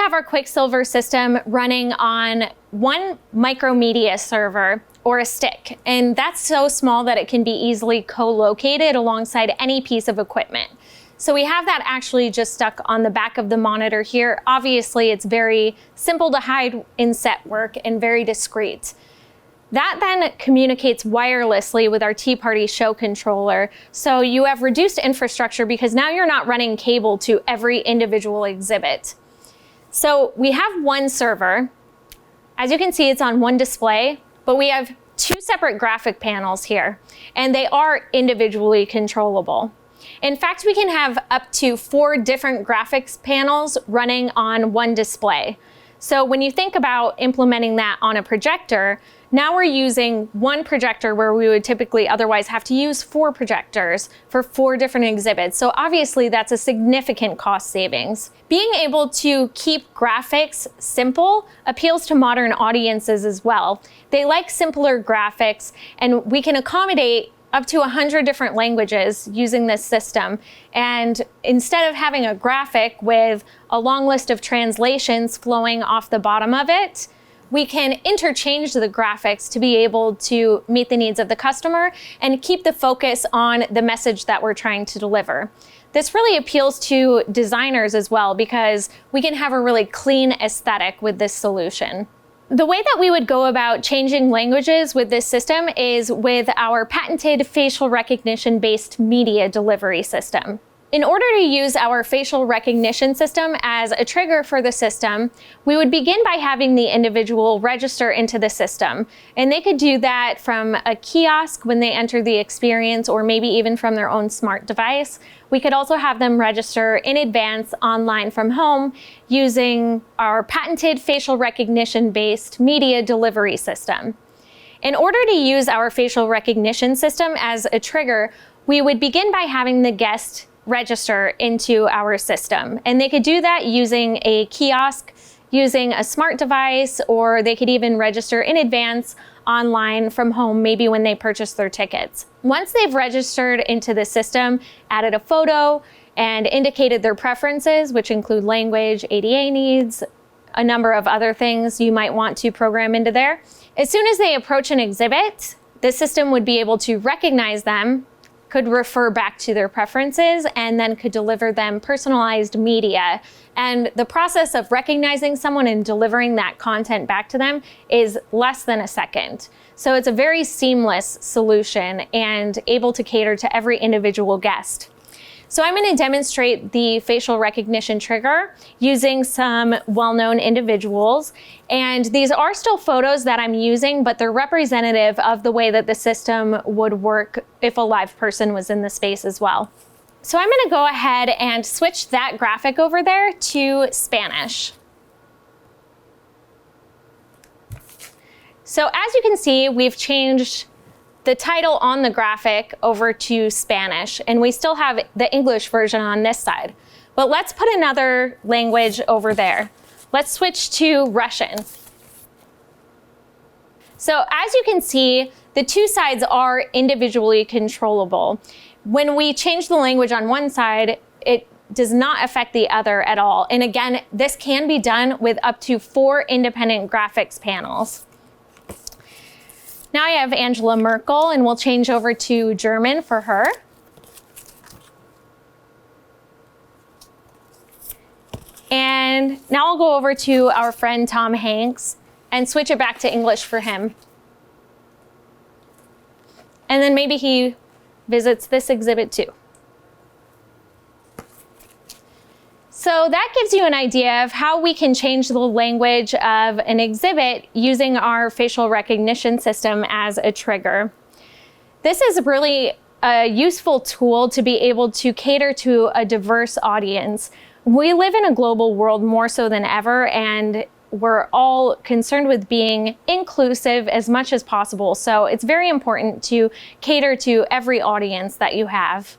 have our QuickSilver system running on one micromedia server or a stick, and that's so small that it can be easily co-located alongside any piece of equipment. So we have that actually just stuck on the back of the monitor here. Obviously, it's very simple to hide in set work and very discreet. That then communicates wirelessly with our Tea Party show controller. So you have reduced infrastructure because now you're not running cable to every individual exhibit. So we have one server. As you can see, it's on one display, but we have two separate graphic panels here, and they are individually controllable. In fact, we can have up to 4 different graphics panels running on one display. So when you think about implementing that on a projector, now we're using one projector where we would typically otherwise have to use 4 projectors for 4 different exhibits. So obviously that's a significant cost savings. Being able to keep graphics simple appeals to modern audiences as well. They like simpler graphics, and we can accommodate up to 100 different languages using this system. And instead of having a graphic with a long list of translations flowing off the bottom of it, we can interchange the graphics to be able to meet the needs of the customer and keep the focus on the message that we're trying to deliver. This really appeals to designers as well because we can have a really clean aesthetic with this solution. The way that we would go about changing languages with this system is with our patented facial recognition-based media delivery system. In order to use our facial recognition system as a trigger for the system, we would begin by having the individual register into the system. And they could do that from a kiosk when they enter the experience, or maybe even from their own smart device. We could also have them register in advance online from home using our patented facial recognition-based media delivery system. In order to use our facial recognition system as a trigger, we would begin by having the guest register into our system. And they could do that using a kiosk, using a smart device, or they could even register in advance online from home, maybe when they purchase their tickets. Once they've registered into the system, added a photo, and indicated their preferences, which include language, ADA needs, a number of other things you might want to program into there. As soon as they approach an exhibit, the system would be able to recognize them, could refer back to their preferences, and then could deliver them personalized media. And the process of recognizing someone and delivering that content back to them is less than a second. So it's a very seamless solution and able to cater to every individual guest. So I'm going to demonstrate the facial recognition trigger using some well-known individuals. And these are still photos that I'm using, but they're representative of the way that the system would work if a live person was in the space as well. So I'm going to go ahead and switch that graphic over there to Spanish. So as you can see, we've changed the title on the graphic over to Spanish, and we still have the English version on this side. But let's put another language over there. Let's switch to Russian. So as you can see, the two sides are individually controllable. When we change the language on one side, it does not affect the other at all. And again, this can be done with up to 4 independent graphics panels. Now I have Angela Merkel, and we'll change over to German for her. And now I'll go over to our friend Tom Hanks and switch it back to English for him. And then maybe he visits this exhibit too. So that gives you an idea of how we can change the language of an exhibit using our facial recognition system as a trigger. This is really a useful tool to be able to cater to a diverse audience. We live in a global world more so than ever, and we're all concerned with being inclusive as much as possible. So it's very important to cater to every audience that you have.